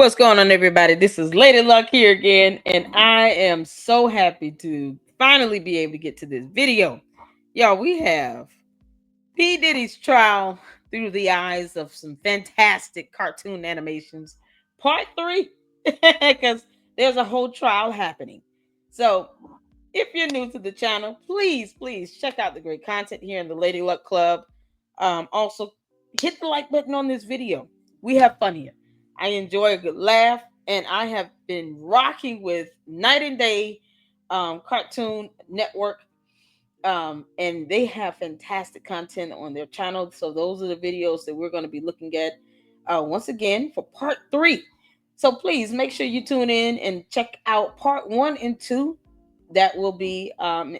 What's going on, everybody? This is Lady Luck here again, and I am so happy to finally be able to get to this video. Y'all, we have P. Diddy's trial through the eyes of some fantastic cartoon animations, part three, because there's a whole trial happening. So, if you're new to the channel, please check out the great content here in the Lady Luck Club. Also, hit the like button on this video. We have fun here. I enjoy a good laugh, and I have been rocking with Night and Day Cartoon Network, and they have fantastic content on their channel. So those are the videos that we're going to be looking at once again for part three. So please make sure you tune in and check out part 1 and 2. That will be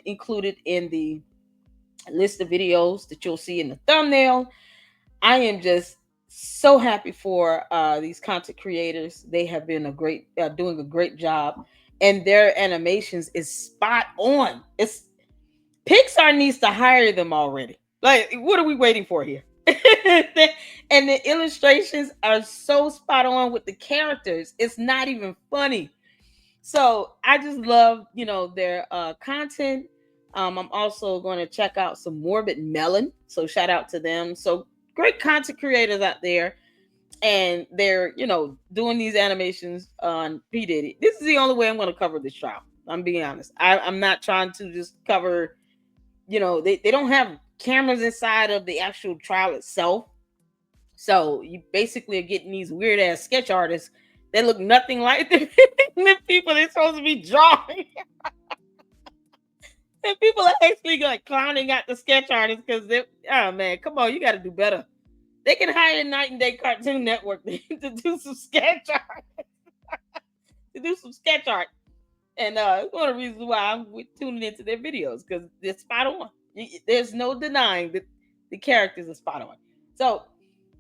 included in the list of videos that you'll see in the thumbnail. I am just so happy for these content creators. They have been doing a great job, and their animations is spot on. It's Pixar needs to hire them already. Like, what are we waiting for here? And the illustrations are so spot on with the characters. It's not even funny. So I just love, their content. I'm also going to check out some Morbid Melon. So shout out to them. So great content creators out there. And they're, doing these animations on P. Diddy. This is the only way I'm going to cover this trial. I'm being honest. I'm not trying to just cover, they don't have cameras inside of the actual trial itself. So you basically are getting these weird ass sketch artists that look nothing like the people they're supposed to be drawing. And people are actually like clowning at the sketch artists because oh man, come on, you got to do better. They can hire Night and Day Cartoon Network to do some sketch art. To do some sketch art. And it's one of the reasons why I'm tuning into their videos, because they're spot on. There's no denying that the characters are spot on. So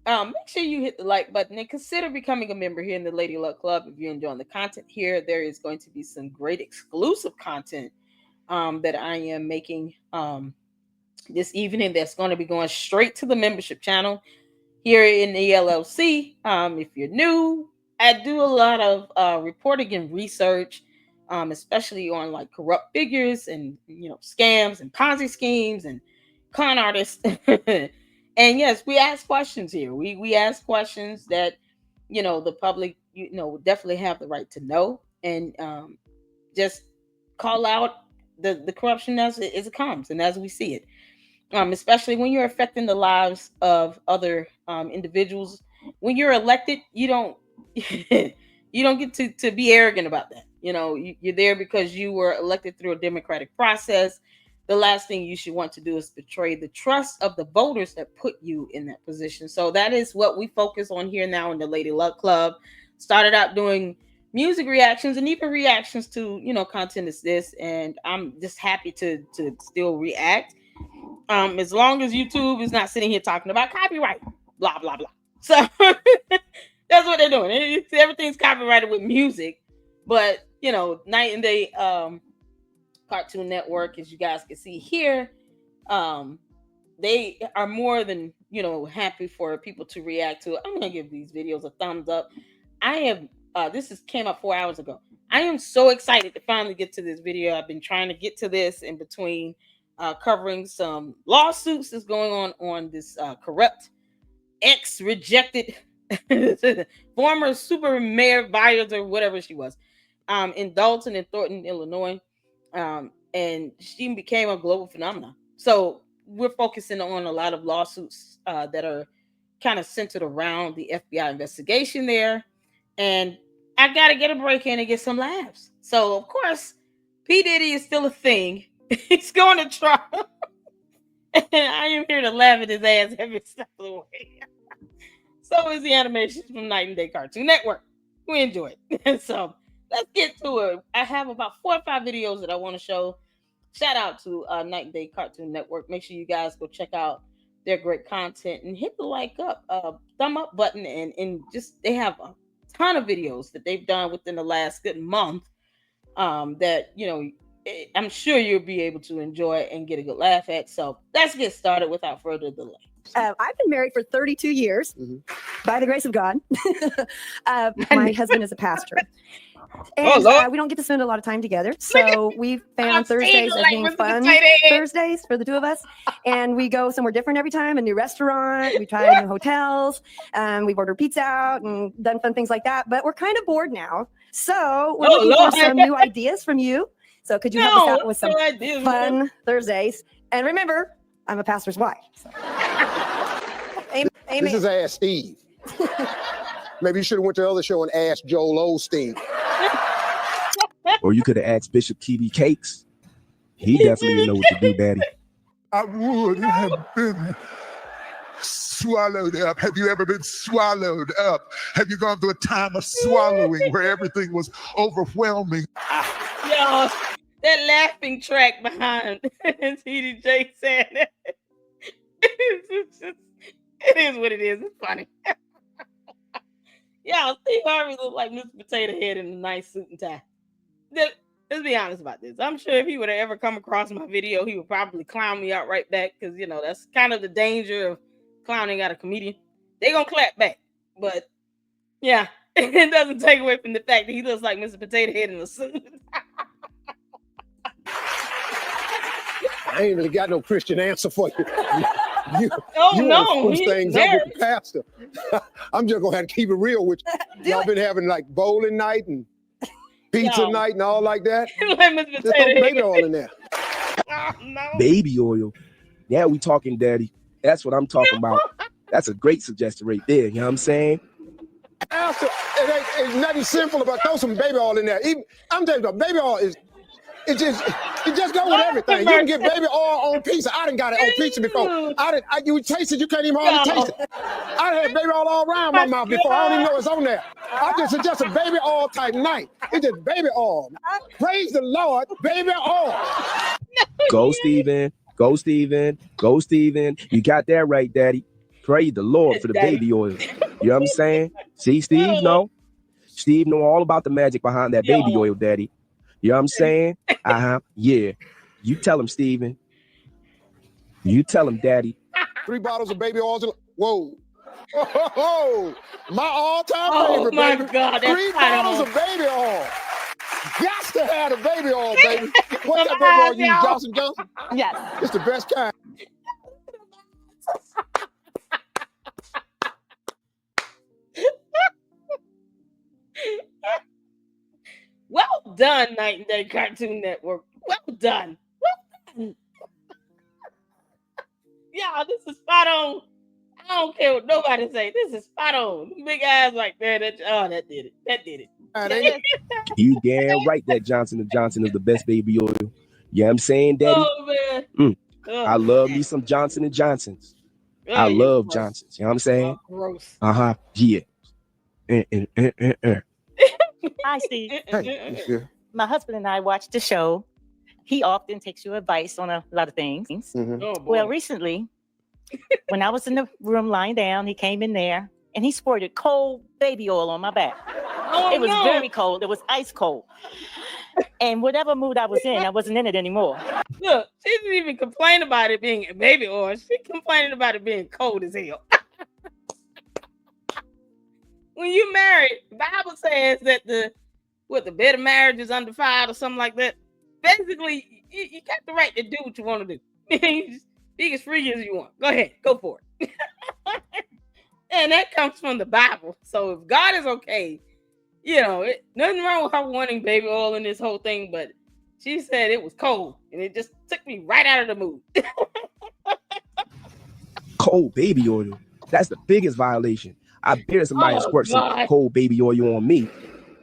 make sure you hit the like button and consider becoming a member here in the Lady Luck Club. If you're enjoying the content here, there is going to be some great exclusive content that I am making this evening that's going to be going straight to the membership channel here in the LLC. If you're new, I do a lot of reporting and research, especially on like corrupt figures and scams and Ponzi schemes and con artists. And yes, we ask questions here. We ask questions that the public definitely have the right to know, and just call out the corruption as it comes and as we see it. Especially when you're affecting the lives of other individuals. When you're elected, you don't you don't get to be arrogant about that. You're there because you were elected through a democratic process. The last thing you should want to do is betray the trust of the voters that put you in that position. So that is what we focus on here now in the Lady Luck Club. Started out doing music reactions and even reactions to content as this, and I'm just happy to still react, as long as YouTube is not sitting here talking about copyright, blah blah blah. So that's what they're doing. Everything's copyrighted with music, but Night and Day Cartoon Network, as you guys can see here, they are more than happy for people to react to it. I'm gonna give these videos a thumbs up. I have came up 4 hours ago. I am so excited to finally get to this video. I've been trying to get to this in between covering some lawsuits that's going on this corrupt ex-rejected former super mayor Byers or whatever she was, in Dalton and Thornton, Illinois. And she became a global phenomenon. So we're focusing on a lot of lawsuits that are kind of centered around the FBI investigation there. And I got to get a break in and get some laughs. So, of course, P. Diddy is still a thing. He's going to trial. And I am here to laugh at his ass every step of the way. So is the animations from Night and Day Cartoon Network. We enjoy it. So let's get to it. I have about 4 or 5 videos that I want to show. Shout out to Night and Day Cartoon Network. Make sure you guys go check out their great content and hit the thumb up button, and just they have a ton of videos that they've done within the last good month, that I'm sure you'll be able to enjoy it and get a good laugh at. So let's get started without further delay. I've been married for 32 years, by the grace of God. My husband is a pastor. And we don't get to spend a lot of time together. So we found Thursdays as being fun Thursdays for the two of us. And we go somewhere different every time, a new restaurant. We try new hotels. We've ordered pizza out and done fun things like that. But we're kind of bored now. So we're looking for some new ideas from you. So could you help us out with some fun Thursdays? And remember, I'm a pastor's wife. So. Amen. This is Ask Steve. Maybe you should have went to the other show and asked Joel Osteen. Or you could have asked Bishop TV Cakes. He definitely know what to do, Daddy. I would have been swallowed up. Have you ever been swallowed up? Have you gone through a time of swallowing where everything was overwhelming? Y'all, that laughing track behind TDJ saying that. It is what it is. It's funny. Y'all, Steve Harvey looked like Mr. Potato Head in a nice suit and tie. Let's be honest about this. I'm sure if he would have ever come across my video, he would probably clown me out right back because, you know, that's kind of the danger of clowning at a comedian. They gonna clap back. But, yeah, it doesn't take away from the fact that he looks like Mr. Potato Head in a suit. I ain't really got no Christian answer for you. You no, things up with the pastor. I'm just gonna have to keep it real with you. Y'all been having like bowling night and pizza night and all like that. Just throw baby oil in there. Baby oil. Yeah, we talking, Daddy. That's what I'm talking about. That's a great suggestion right there. You know what I'm saying? Pastor, it's nothing simple about throw some baby oil in there. I'm telling you, baby oil is. It just go with everything. You can get baby oil on pizza. I done got it on pizza before. You taste it, you can't even hardly taste it. I had baby oil all around my mouth before. I don't even know it's on there. I just suggest a baby oil type night. It's just baby oil. Praise the Lord, baby oil. Go, Stephen. Go, Stephen. Go, Stephen. You got that right, Daddy. Praise the Lord for the baby oil. You know what I'm saying? See, Steve know. Steve know all about the magic behind that baby oil, Daddy. You know what I'm saying? Yeah. You tell him, Steven. You tell him, Daddy. 3 bottles of baby oil. Whoa. Oh, my all-time favorite, my baby. God, 3 bottles of baby oil. Got to have the baby oil, baby. What's that baby oil you use? Johnson Johnson? Yes. It's the best kind. Well done, Night and Day Cartoon Network. Well done. Well done. Y'all, this is spot on. I don't care what nobody say. This is spot on. Big eyes like that. That did it. That did it. You damn right that Johnson & Johnson is the best baby oil. You know what I'm saying, Daddy? Oh, man. I love me some Johnson & Johnsons. I love Johnsons. You know what I'm saying? Gross. Yeah. Hi, Steve. Hey, My husband and I watch the show. He often takes your advice on a lot of things. Mm-hmm. Oh, boy. Well, recently, when I was in the room lying down, he came in there and he squirted cold baby oil on my back. It was very cold. It was ice cold. And whatever mood I was in, I wasn't in it anymore. Look, she didn't even complain about it being baby oil. She complaining about it being cold as hell. When you married, the Bible says that the bed of marriage is undefiled or something like that. Basically, you got the right to do what you want to do. You just be as free as you want. Go ahead, go for it. And that comes from the Bible. So if God is okay, you know, nothing wrong with her wanting baby oil in this whole thing, but she said it was cold and it just took me right out of the mood. Cold baby oil. That's the biggest violation. I dare somebody squirt some cold baby oil on me.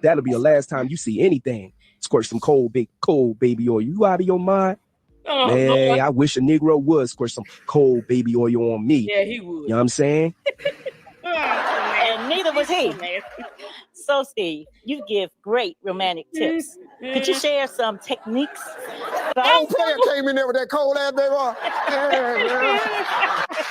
That'll be the last time you see anything. Squirt some cold baby oil. You out of your mind? Oh, Man, Lord. I wish a Negro would squirt some cold baby oil on me. Yeah, he would. You know what I'm saying? And neither was he. So, Steve, you give great romantic tips. Could you share some techniques? Old player came in there with that cold ass baby oil.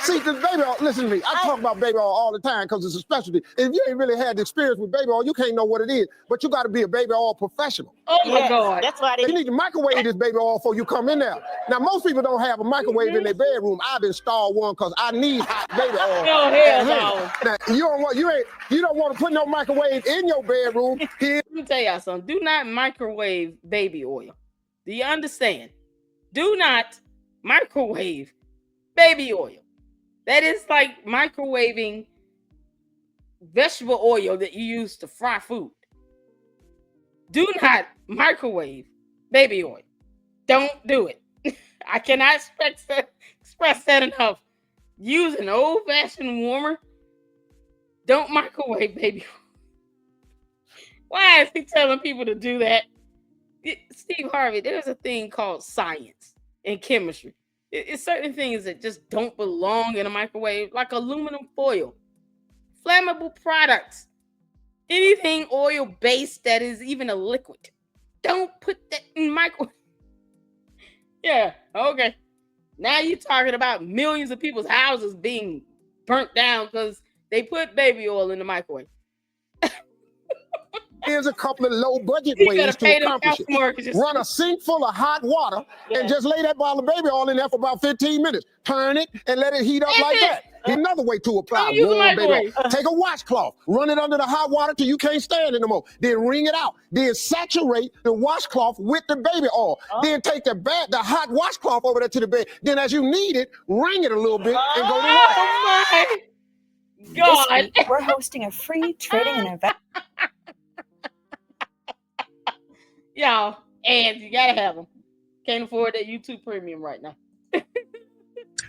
See, this baby oil, listen to me. I talk about baby oil all the time because it's a specialty. If you ain't really had the experience with baby oil, you can't know what it is. But you got to be a baby oil professional. Oh my God. That's why You need to microwave this baby oil before you come in there. Now, most people don't have a microwave in their bedroom. I've installed one because I need hot baby oil. Oh, hell no. Now, you don't want to put no microwave in your bedroom. Here. Let me tell y'all something. Do not microwave baby oil. Do you understand? Do not microwave baby oil. That is like microwaving vegetable oil that you use to fry food. Do not microwave baby oil. Don't do it. I cannot express that enough. Use an old-fashioned warmer. Don't microwave baby oil. Why is he telling people to do that? Steve Harvey, there's a thing called science and chemistry. It's certain things that just don't belong in a microwave, like aluminum foil, flammable products, anything oil-based that is even a liquid. Don't put that in microwave. Yeah, okay. Now you're talking about millions of people's houses being burnt down because they put baby oil in the microwave. Here's a couple of low-budget ways to accomplish it. Run a sink full of hot water and just lay that bottle of baby oil in there for about 15 minutes. Turn it and let it heat up like that. Another way to apply warm baby oil. Take a washcloth, run it under the hot water till you can't stand it no more. Then wring it out. Then saturate the washcloth with the baby oil. Then take the hot washcloth over there to the bed. Then as you need it, wring it a little bit and go to work. Oh my God. This week, we're hosting a free trading and investment. Y'all, ads, you gotta have them. Can't afford that YouTube premium right now.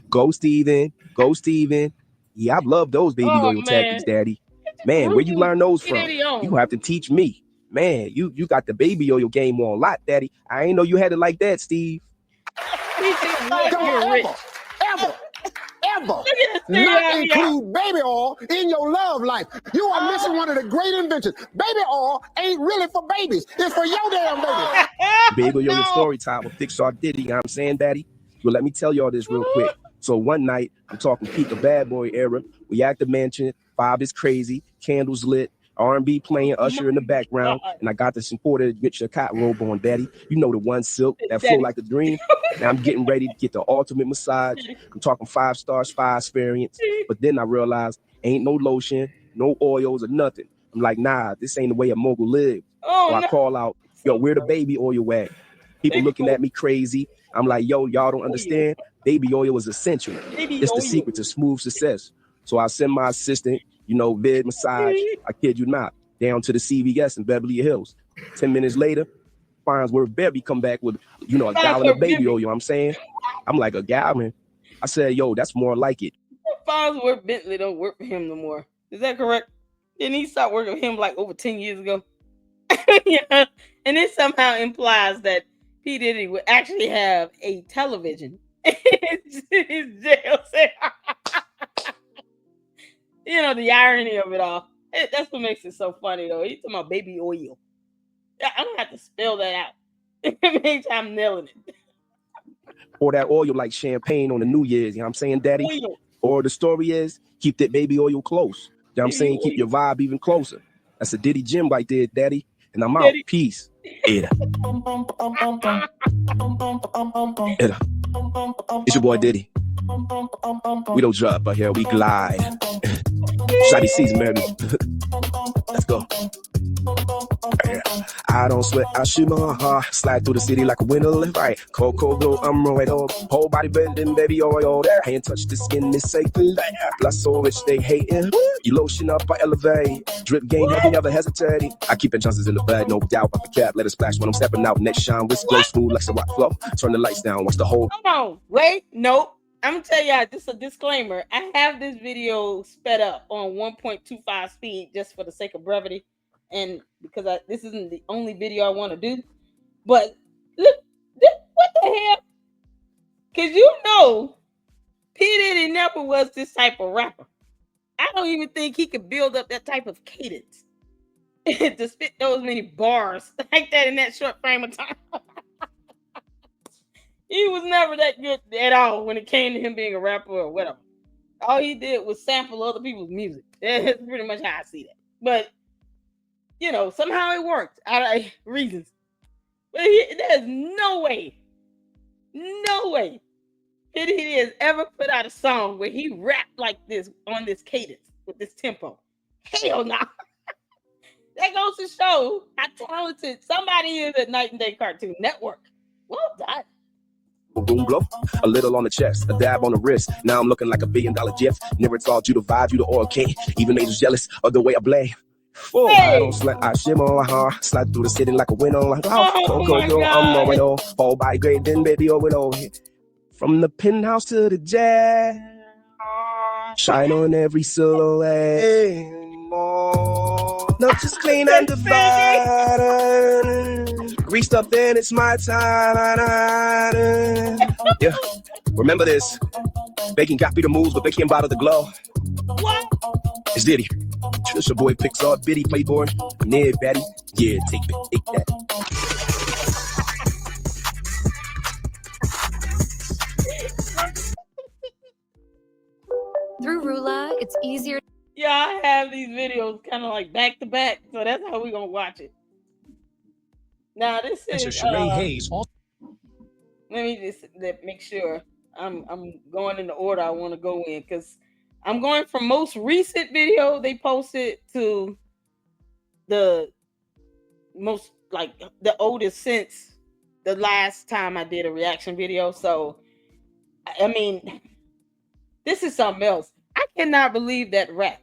Go Steven. Go Steven. Yeah, I love those baby oil tactics, Daddy. Man, where you learn those from? You have to teach me. Man, you got the baby oil game on lock, Daddy. I ain't know you had it like that, Steve. Ever not include baby oil in your love life. You are missing one of the great inventions. Baby oil ain't really for babies. It's for your damn baby. Baby oil story time with Pixar Diddy. You know what I'm saying, Daddy? Well, let me tell y'all this real quick. So one night, I'm talking peak of bad boy era. We at the mansion. Bob is crazy. Candles lit. R&B playing, Usher in the background, and I got this imported get your cotton robe on, Daddy. You know the one silk that flow like a dream. Now I'm getting ready to get the ultimate massage. I'm talking 5 stars, 5 experience. But then I realized ain't no lotion, no oils or nothing. I'm like, nah, this ain't the way a mogul live. So I call out, yo, where the baby oil at? People looking at me crazy. I'm like, yo, y'all don't understand. Baby oil is essential. It's the secret to smooth success. So I send my assistant, vid massage, I kid you not, down to the CVS in Beverly Hills. 10 minutes later, Farnsworth Beverly come back with, a gallon of baby oil, you know what I'm saying? I'm like, a gallon? I said, yo, that's more like it. Farnsworth Bentley don't work for him no more. Is that correct? Didn't he stop working for him like over 10 years ago? Yeah. And it somehow implies that P. Diddy would actually have a television in his jail cell. The irony of it all. That's what makes it so funny, though. He's talking about baby oil. I don't have to spell that out. It means I'm nailing it. Pour that oil like champagne on the New Year's, you know what I'm saying, Daddy? Oil. Or the story is, keep that baby oil close. You know what I'm saying? Keep your vibe even closer. That's a Diddy gym right there, Daddy. And I'm out. Peace. It's your boy Diddy. We don't drop out here, we glide. Shotty season, baby. Let's go. I don't sweat, I shoot my heart. Slide through the city like a winter left right. Cold, though, I'm right on. Whole body bending, baby oil there. Hand touch the skin, it's sacred. Plus so rich, they hating. You lotion up, I elevate. Drip game, heavy, never hesitate. I keep it Johnson's in the bag, no doubt. Up the cap, let it splash when I'm stepping out. Next shine, whisk, glow smooth like some rock flow. Turn the lights down, watch the whole. Hold on, wait, nope. I'm gonna tell y'all, just a disclaimer. I have this video sped up on 1.25 speed just for the sake of brevity, and because this isn't the only video I want to do. But look, what the hell? Because P. Diddy never was this type of rapper. I don't even think he could build up that type of cadence to spit those many bars like that in that short frame of time. He was never that good at all when it came to him being a rapper or whatever. all he did was sample other people's music. That's pretty much how I see that. But you know, somehow it worked out of reasons. But there's no way P. Diddy has ever put out a song where he rapped like this on this cadence with this tempo. Hell no. That goes to show how talented somebody is at Night and Day Cartoon Network. Well done. Boom, blow, a little on the chest, a dab on the wrist. Now I'm looking like $1 billion gift. Never taught you to vibe, you the oil king. Even angels jealous of the way I play. Oh, hey. I don't slide, I shimmer, slide through the city like a window. Like, I'm a window. All by great, then baby, oh, window. From the penthouse to the jet, shine on every silhouette. Not just clean and divided. Greased up, then it's my time. Yeah, remember this. Baking copy the moves, but they can't bottle the glow. What? It's Diddy. It's your boy Pixar, Biddy, Playboy, Ned, Betty. Yeah, take that. Through Rula, it's easier. Yeah, I have these videos kind of like back to back, so that's how we're gonna watch it. Now this is Hayes. Let me just make sure I'm going in the order I want to go in, because I'm going from most recent video they posted to the most, like, the oldest since the last time I did a reaction video. So I mean, this is something else. I cannot believe that rap.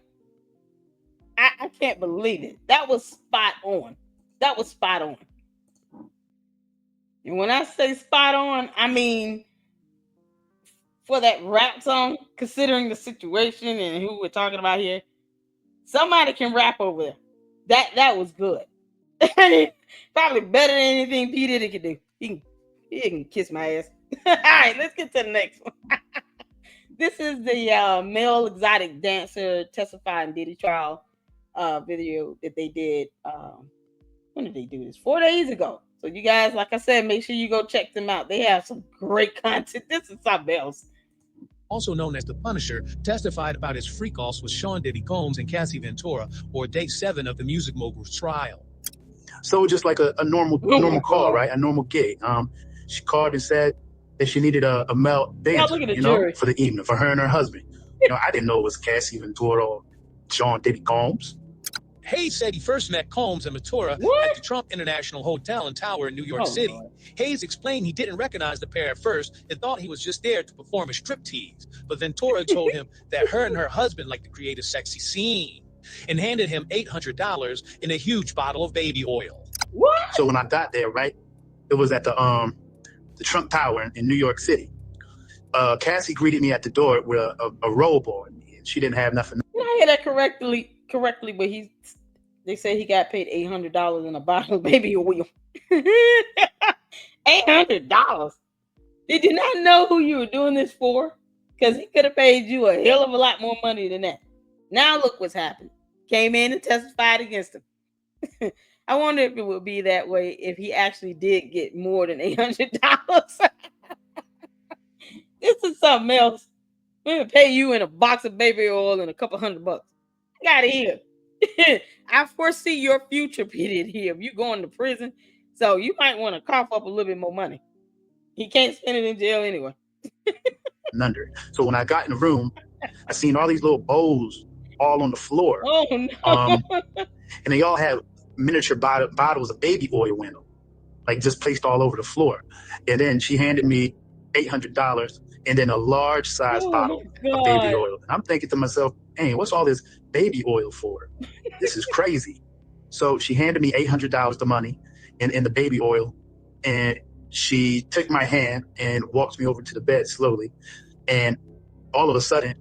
I can't believe it. That was spot on. That was spot on. And when I say spot on, I mean, for that rap song, considering the situation and who we're talking about here, somebody can rap over there. That was good. Probably better than anything P. Diddy could do. He can kiss my ass. All right, let's get to the next one. This is the male exotic dancer testifying Diddy trial video that they did. When did they do this? 4 days ago. So you guys, like I said, make sure you go check them out. They have some great content. This is something else. Also known as the Punisher, testified about his freak-offs with Sean Diddy Combs and Cassie Ventura, or day 7 of the music mogul's trial. So just like a normal call, right? A normal gig. She called and said that she needed a male dancer, for the evening, for her and her husband. I didn't know it was Cassie Ventura or Sean Diddy Combs. Hayes said he first met Combs and Ventura at the Trump International Hotel and Tower in New York City. Lord. Hayes explained he didn't recognize the pair at first and thought he was just there to perform a striptease. But Ventura told him that her and her husband like to create a sexy scene and handed him $800 in a huge bottle of baby oil. What? So when I got there, right, it was at the Trump Tower in New York City. Cassie greeted me at the door with a robe on, and she didn't have nothing. Did I hear that correctly, but they say he got paid $800 in a bottle of baby oil. $800. Did you not know who you were doing this for? Because he could have paid you a hell of a lot more money than that. Now look what's happened. Came in and testified against him. I wonder if it would be that way if he actually did get more than $800. This is something else. We're gonna pay you in a box of baby oil and a couple $100. Got it here. I foresee your future, P. Diddy, if you're going to prison. So you might want to cough up a little bit more money. He can't spend it in jail anyway. Under. So when I got in the room, I seen all these little bowls all on the floor. Oh no! And they all have miniature bottles of baby oil in them, like just placed all over the floor. And then she handed me $800 and then a large size bottle of baby oil. And I'm thinking to myself, hey, what's all this baby oil for? This is crazy. So she handed me $800 the money and the baby oil, and she took my hand and walked me over to the bed slowly. And all of a sudden,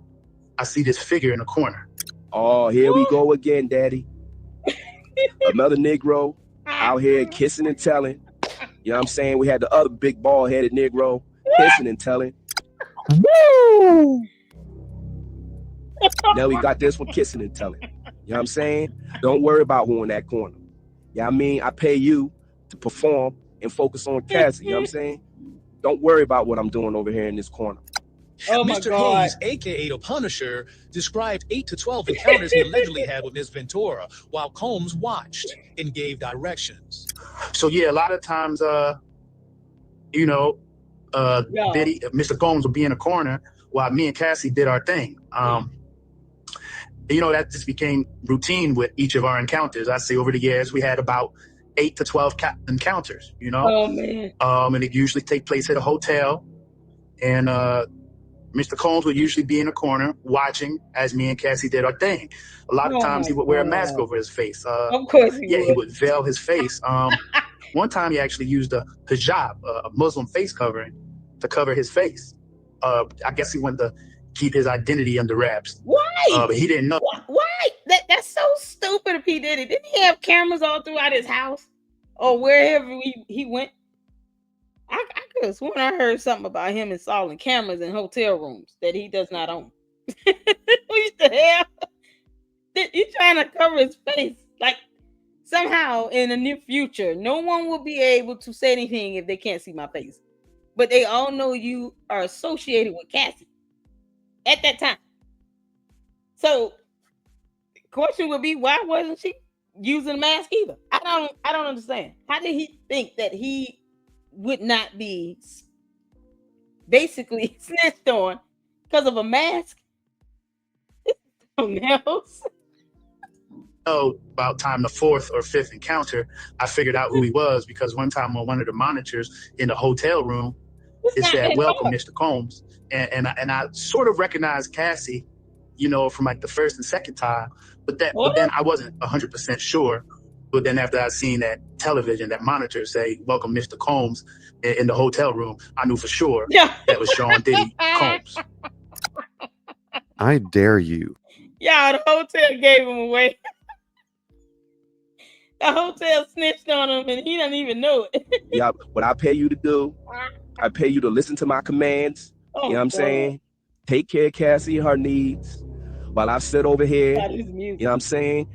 I see this figure in the corner. Oh, here we go again, Daddy. Another Negro out here kissing and telling. You know what I'm saying? We had the other big bald-headed Negro kissing and telling. Woo! Now we got this one kissing and telling. You know what I'm saying? Don't worry about who in that corner. Yeah, I mean, I pay you to perform and focus on Cassie. You know what I'm saying? Don't worry about what I'm doing over here in this corner. Oh my Mr. God. Hayes, aka the Punisher, described 8 to 12 encounters he allegedly had with Ms. Ventura while Combs watched and gave directions. So yeah, a lot of times, you know, Diddy, Mr. Combs would be in the corner while me and Cassie did our thing. You know, that just became routine with each of our encounters. I say over the years, we had about 8 to 12 encounters, you know? Oh man. And it usually take place at a hotel. And Mr. Combs would usually be in the corner watching as me and Cassie did our thing. A lot of times he would wear a mask over his face. Of course he would. He would veil his face. One time he actually used a hijab, a Muslim face covering, to cover his face. I guess he wanted to keep his identity under wraps. Why? But he didn't know. Why? That's so stupid if he did it. Didn't he have cameras all throughout his house or wherever he went? I could have sworn I heard something about him installing cameras in hotel rooms that he does not own. What the hell? You trying to cover his face? Like somehow in the near future, no one will be able to say anything if they can't see my face. But they all know you are associated with Cassie at that time. So the question would be, why wasn't she using a mask either? I don't understand. How did he think that he would not be basically snitched on because of a mask? Something else. Oh, about time the 4th or 5th encounter, I figured out who he was because one time on one of the monitors in the hotel room, it said, "Welcome, Mr. Combs," and I sort of recognized Cassie, you know, from like the first and second time, but then I wasn't 100% sure. But then after I seen that television, that monitor say, "Welcome, Mr. Combs," in the hotel room, I knew for sure that was Sean Diddy Combs. I dare you. Yeah, the hotel gave him away. The hotel snitched on him and he doesn't even know it. Yeah, what I pay you to do, I pay you to listen to my commands. You know what I'm saying? Take care of Cassie and her needs while I sit over here, you know what I'm saying?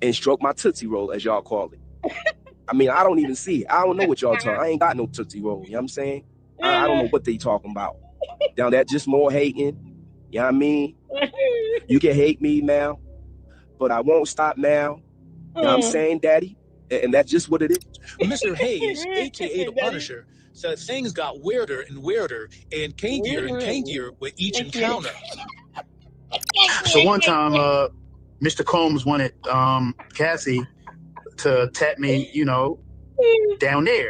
And stroke my Tootsie Roll, as y'all call it. I mean, I don't even see it. I don't know what y'all talking. I ain't got no Tootsie Roll, you know what I'm saying? I don't know what they talking about. Now that just more hating, you know what I mean? You can hate me now, but I won't stop now. You know what I'm saying, Daddy? And that's just what it is. Mr. Hayes, aka the Punisher, said things got weirder and weirder and kinkier and kinkier with each encounter. So one time, Mr. Combs wanted Cassie to tap me, you know, down there,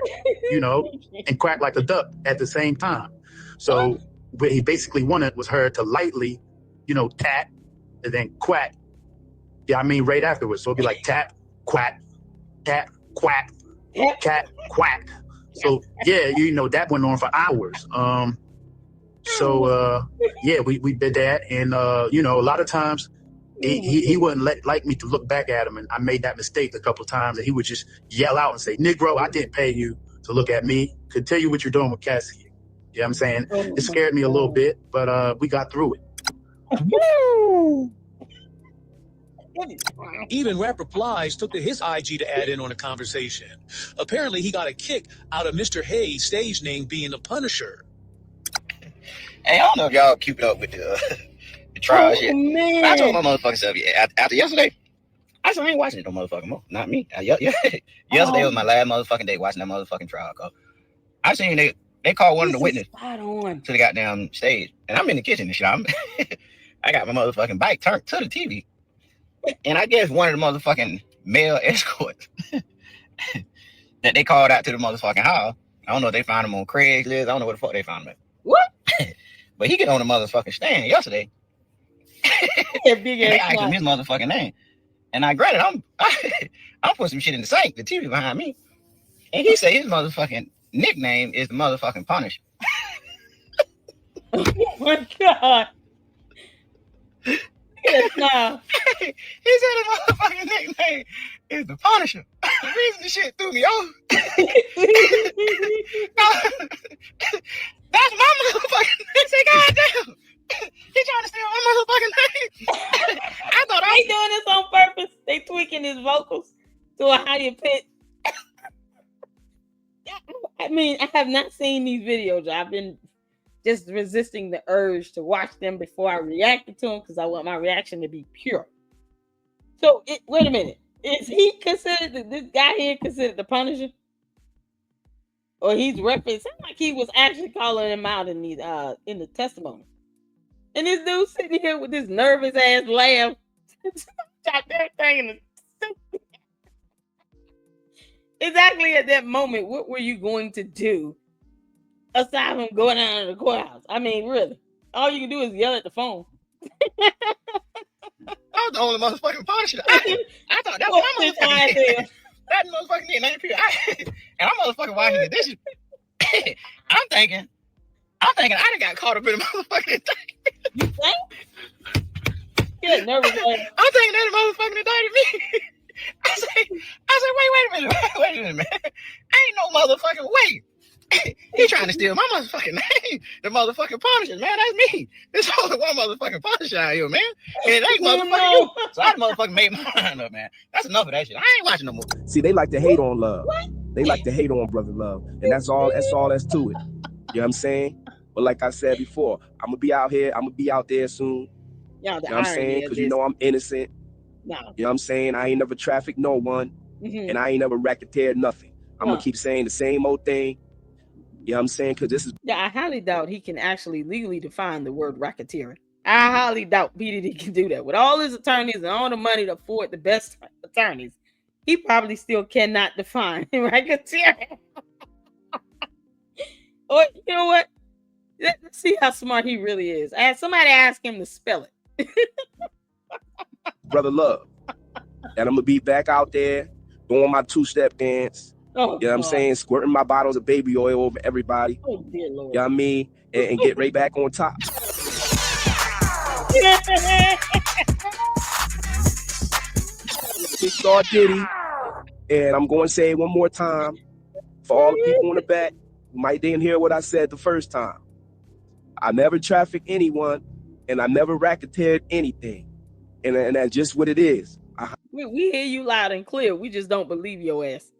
you know, and quack like a duck at the same time. So what he basically wanted was her to lightly, you know, tap and then quack. Yeah, I mean right afterwards. So it'd be like tap, quack, quack, cat, quack. So yeah, you know, that went on for hours. Yeah, we did that, and you know, a lot of times he wouldn't like me to look back at him, and I made that mistake a couple of times, and he would just yell out and say, "Negro, I didn't pay you to look at me. Could tell you what you're doing with Cassie." You know what I'm saying? It scared me a little bit, but we got through it. Even rapper Plies took to his IG to add in on the conversation. Apparently, he got a kick out of Mr. Hayes' stage name being the Punisher. Hey, I don't know if y'all keep it up with the trial shit. Man. I told my motherfucking self after yesterday, I said I ain't watching it no motherfucking more. Not me. Yesterday was my last motherfucking day watching that motherfucking trial. Cause I seen they called one of the witnesses to the goddamn stage, and I'm in the kitchen and shit. I got my motherfucking bike turned to the TV. And I guess one of the motherfucking male escorts that they called out to the motherfucking house, I don't know if they found him on Craigslist. I don't know where the fuck they found him at. What? But he get on the motherfucking stand yesterday. Big and they asked him his motherfucking name. And I granted, I'm putting some shit in the sink, the TV behind me. And he said his motherfucking nickname is the motherfucking Punisher. Oh my God. Yes, no. He said his motherfucking nickname is the Punisher. The reason the shit threw me off. That's my motherfucking name. Say, goddamn. He trying to steal my motherfucking name. I thought they doing this on purpose. They tweaking his vocals to a higher pitch. I mean, I have not seen these videos. I've been just resisting the urge to watch them before I reacted to them because I want my reaction to be pure. So wait a minute. Is he considered this guy here considered the Punisher? Or he's referenced? Sounds like he was actually calling him out in the testimony. And this dude sitting here with this nervous ass laugh. Shot everything in the exactly at that moment, what were you going to do aside from going down to the courthouse? I mean, really, all you can do is yell at the phone. I was the only motherfucking Punisher. I thought that was my motherfucking that motherfucking name. And I'm motherfucking washing the dishes. I'm thinking I done got caught up in the motherfucking thing. You think? Yeah, nervous. I'm thinking that motherfucking indicted me. I say, wait a minute, man. Ain't no motherfucking way. He trying to steal my motherfucking name. The motherfucking Punisher, man. That's me. There's only one motherfucking Punisher out here, man. And it ain't motherfucking you. So I motherfucking made my mind up, man. That's enough of that shit. I ain't watching no more. See, they like to hate on love. They like to hate on brother love. And that's all that's to it. You know what I'm saying? But like I said before, I'm gonna be out here. I'm gonna be out there soon. Yeah, you know what I'm saying? Because you know I'm innocent. No. You know what I'm saying? I ain't never trafficked no one. And I ain't never racketeered nothing. I'm gonna keep saying the same old thing. You know what I'm saying? Because this is... Yeah, I highly doubt he can actually legally define the word racketeering. I highly doubt P. Diddy can do that. With all his attorneys and all the money to afford the best attorneys, he probably still cannot define racketeering. Or, you know what? Let's see how smart he really is. Somebody ask him to spell it. Brother Love. And I'm going to be back out there doing my two-step dance. Oh, you know what I'm saying? Squirting my bottles of baby oil over everybody. Oh, dear Lord. You know what I mean? And get right back on top. Big Star Diddy. And I'm going to say it one more time for all the people in the back who might didn't hear what I said the first time. I never trafficked anyone, and I never racketeered anything. And that's just what it is. We hear you loud and clear. We just don't believe your ass.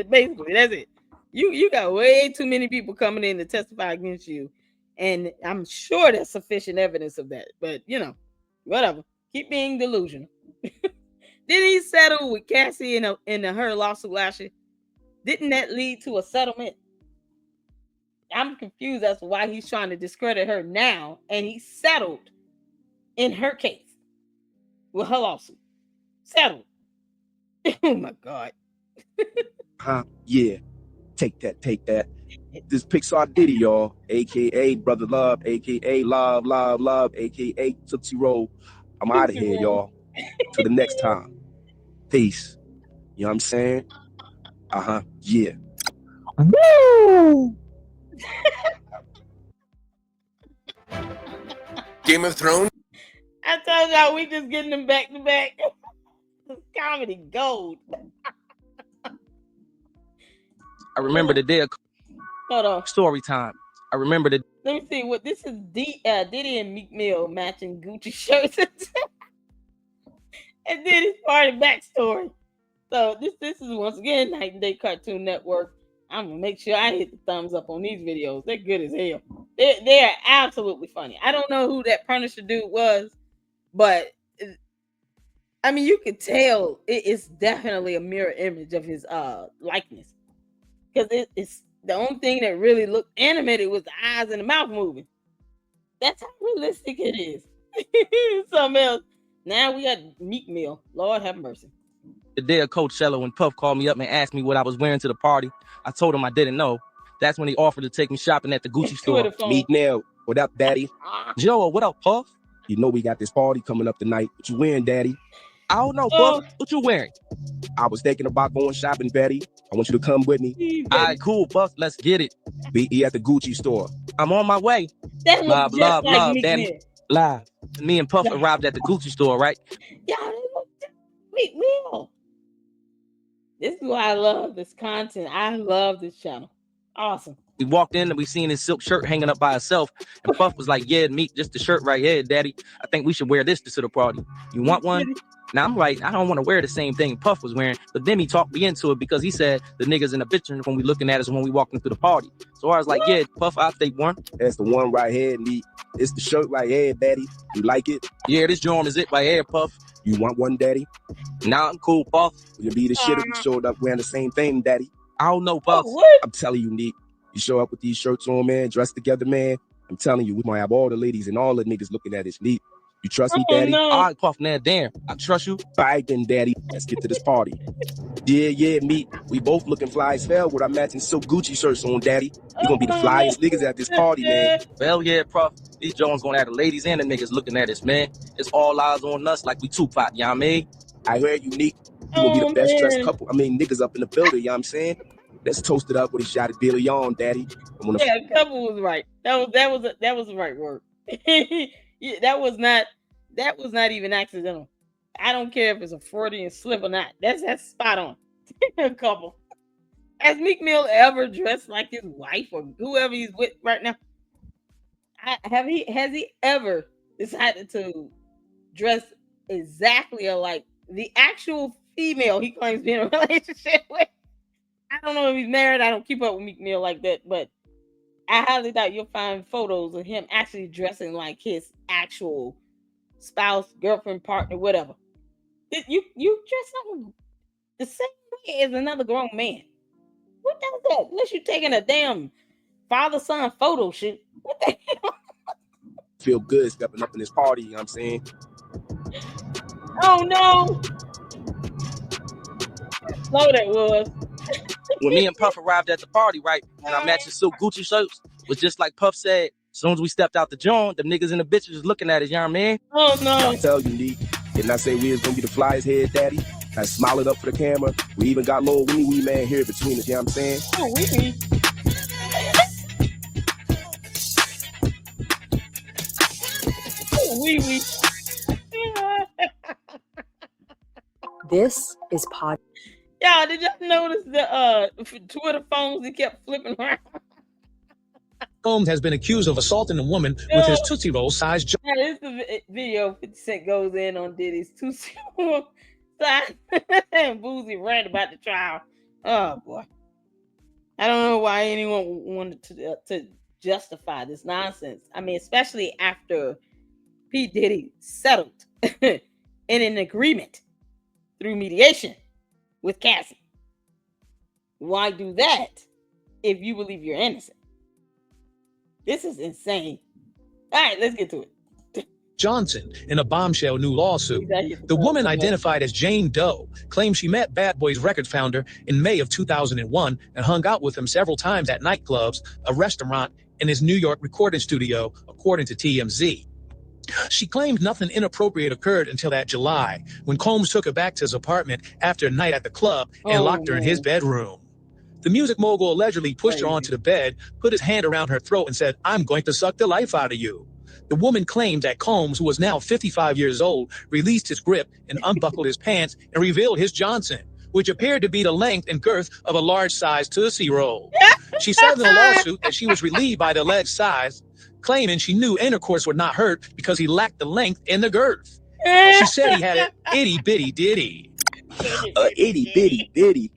Basically, that's it. You got way too many people coming in to testify against you, and I'm sure there's sufficient evidence of that. But you know, whatever. Keep being delusional. Did he settle with Cassie in her lawsuit last year? Didn't that lead to a settlement? I'm confused as to why he's trying to discredit her now, and he settled in her case with her lawsuit. Settled. Oh my God. Yeah. Take that. This Pixar Diddy, y'all, aka Brother Love, aka Love, aka Tootsie Roll. I'm out of here, y'all. Till the next time. Peace. You know what I'm saying? Yeah. Woo! Game of Thrones. I told y'all we just getting them back to back. Comedy gold. I remember the day of Hold on. story time. I remember the. Let me see what this is. Diddy and Meek Mill matching Gucci shirts. And Diddy's party backstory. So this is once again Night and Day Cartoon Network. I'm gonna make sure I hit the thumbs up on these videos. They're good as hell. They are absolutely funny. I don't know who that Punisher dude was, but I mean you could tell it's definitely a mirror image of his likeness. Because it's the only thing that really looked animated was the eyes and the mouth moving. That's how realistic it is. Something else. Now we got Meek Mill. Lord have mercy. The day of Coachella when Puff called me up and asked me what I was wearing to the party. I told him I didn't know. That's when he offered to take me shopping at the Gucci store. Meek Mill, what up, Daddy? Joe, what up, Puff? You know we got this party coming up tonight. What you wearing, Daddy? I don't know, Puff. What you wearing? I was thinking about going shopping, Betty. I want you to come with me. All right, cool, Puff. Let's get it. Be at the Gucci store. I'm on my way. That looks just like Meek Daddy. Mill. Live. Me and Puff arrived at the Gucci store, right? Yeah, they look just like Meek Mill. This is why I love this content. I love this channel. Awesome. We walked in and we seen his silk shirt hanging up by itself. And Puff was like, yeah, Meek, just the shirt right here, Daddy. I think we should wear this to the party. You want one? Now I'm like, I don't want to wear the same thing Puff was wearing, but then he talked me into it because he said the niggas in the picture when we looking at us when we walking through the party. So I was like, yeah, Puff, I'll take one. That's the one right here, Neat. It's the shirt right here, Daddy. You like it? Yeah, this joint is it right here, Puff. You want one, Daddy? Nah, I'm cool, Puff. You'll be the shit if you showed up wearing the same thing, Daddy. I don't know, Puff. I'm telling you, Neat. You show up with these shirts on, man, dressed together, man. I'm telling you, we might have all the ladies and all the niggas looking at us, Neat. You trust me, Daddy? No. All right, Puff, now, damn. I trust you. All right, then, Daddy. Let's get to this party. Yeah, Meat. We both looking fly as hell with our matching silk Gucci shirts on, Daddy. We gonna be the flyest niggas at this party, man. Well, yeah, Puff. These Jones gonna have the ladies and the niggas looking at us, man. It's all eyes on us like we Tupac, you know what I mean? I heard you, Neat. You gonna be the best dressed couple. Niggas up in the building, you know what I'm saying? Let's toast it up with a shot of Billy on, Daddy. Yeah, couple was right. That was the right word. Yeah, that was not even accidental. I don't care if it's a Freudian slip or not. That's spot on. Couple. Has Meek Mill ever dressed like his wife or whoever he's with right now? Has he ever decided to dress exactly like the actual female he claims being in a relationship with? I don't know if he's married. I don't keep up with Meek Mill like that, but I highly doubt you'll find photos of him actually dressing like his actual spouse, girlfriend, partner, whatever. You dress like the same way as another grown man. What does that? Unless you're taking a damn father-son photo shoot. What the hell? Feel good stepping up in this party, you know what I'm saying? Oh no! Slow that was. When me and Puff arrived at the party, right, and our matching silk Gucci shirts was just like Puff said. As soon as we stepped out the joint, the niggas and the bitches was looking at us, you know what I mean? Oh no! I tell you, Neat. Didn't I say we was gonna be the flyest head, Daddy? I smiled up for the camera. We even got little wee man here between us, you know what I'm saying? Oh, wee. Oh, wee. This is pod. Y'all, did y'all notice the Twitter phones he kept flipping around? Combs has been accused of assaulting a woman with his Tootsie Roll sized jaw. Now, this is the video 50 Cent goes in on Diddy's Tootsie Roll size and Boozy ran about the trial. Oh, boy. I don't know why anyone wanted to justify this nonsense. I mean, especially after P. Diddy settled in an agreement through mediation with Cassie. Why do that if you believe you're innocent? This is insane. All right, let's get to it. Johnson in a bombshell new lawsuit. The woman identified as Jane Doe claims she met Bad Boy's record founder in May of 2001 and hung out with him several times at nightclubs, a restaurant, and his New York recording studio, according to TMZ. She claimed nothing inappropriate occurred until that July, when Combs took her back to his apartment after a night at the club and locked her in his bedroom. The music mogul allegedly pushed her onto the bed, put his hand around her throat and said, "I'm going to suck the life out of you." The woman claimed that Combs, who was now 55 years old, released his grip and unbuckled his pants and revealed his Johnson, which appeared to be the length and girth of a large-sized Tootsie Roll. She said in the lawsuit that she was relieved by the alleged size, claiming she knew intercourse would not hurt because he lacked the length and the girth. She said he had an itty-bitty ditty. Itty-bitty ditty.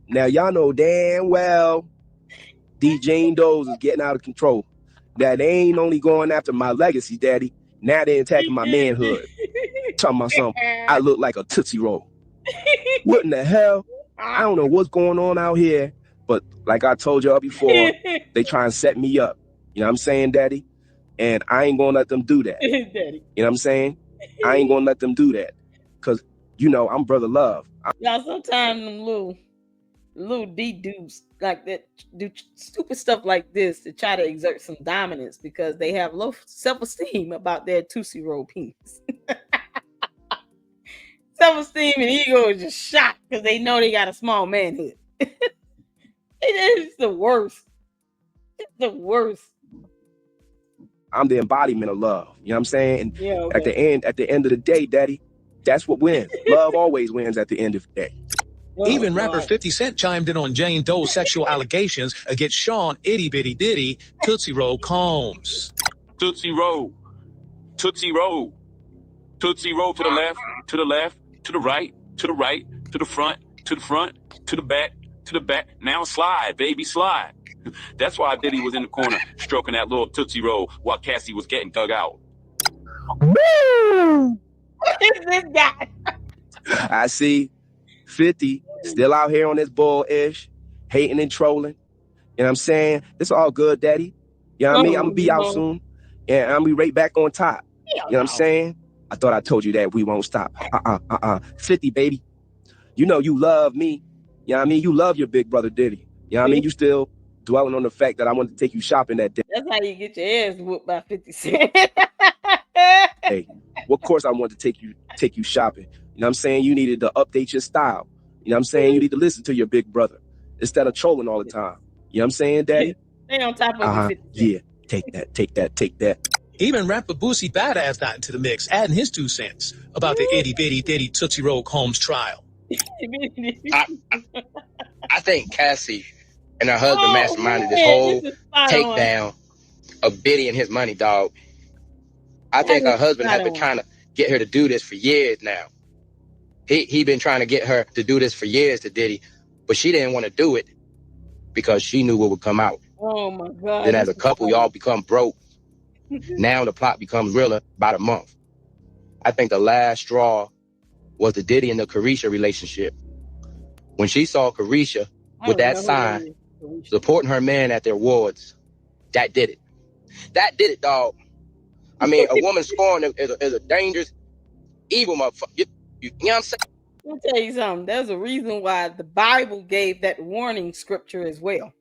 Now, y'all know damn well these Jane Does is getting out of control. Now, they ain't only going after my legacy, Daddy. Now they're attacking my manhood. Talking about something, I look like a Tootsie Roll. What in the hell? I don't know what's going on out here, but like I told y'all before, they try and set me up. You know what I'm saying, Daddy? And I ain't gonna let them do that. Daddy. You know what I'm saying? I ain't gonna let them do that. Because, you know, I'm brother love. Y'all, sometimes them little D dudes like that do stupid stuff like this to try to exert some dominance because they have low self-esteem about their Tootsie Roll penis. Self-esteem and ego is just shot because they know they got a small manhood. It's the worst. It's the worst. I'm the embodiment of love. You know what I'm saying? And yeah, okay. at the end of the day, Daddy, that's what wins. Love always wins at the end of the day. Even rapper 50 Cent chimed in on Jane Doe's sexual allegations against Sean Itty Bitty Diddy Tootsie Roll Combs. Tootsie Roll. Tootsie Roll. Tootsie roll to the left, to the left, to the right, to the right, to the front, to the front, to the back, to the back. Now slide, baby, slide. That's why Diddy was in the corner stroking that little Tootsie roll while Cassie was getting dug out. What is this guy? I see 50 still out here on this bull-ish, hating and trolling. You know what I'm saying? It's all good, daddy. You know what I mean? I'm going to be out soon. And I'm going to be right back on top. You know what I'm saying? I thought I told you that we won't stop. 50, baby. You know you love me. You know what I mean? You love your big brother Diddy. You know what I mean? You still dwelling on the fact that I wanted to take you shopping that day. That's how you get your ass whooped by 50 Cent. Hey, well, of course I wanted to take you shopping. You know what I'm saying? You needed to update your style. You know what I'm saying? You need to listen to your big brother instead of trolling all the time. You know what I'm saying, daddy? Stay on top of it, 50 Cent. Yeah, take that. Even rapper Boosie Badass got into the mix, adding his 2 cents about the itty bitty Diddy Tootsie Roll Combs trial. I think Cassie and her husband masterminded this whole takedown of Diddy and his money, dog. I think her husband has been trying to get her to do this for years now. He been trying to get her to do this for years to Diddy, but she didn't want to do it because she knew what would come out. Oh my God. Then as a couple, y'all become broke. Now the plot becomes realer about a month. I think the last straw was the Diddy and the Carisha relationship. When she saw Carisha with that sign supporting her man at their awards, that did it. That did it, dog. I mean, a woman scorned is a dangerous, evil motherfucker. You know what I'm saying? Let me tell you something. There's a reason why the Bible gave that warning scripture as well.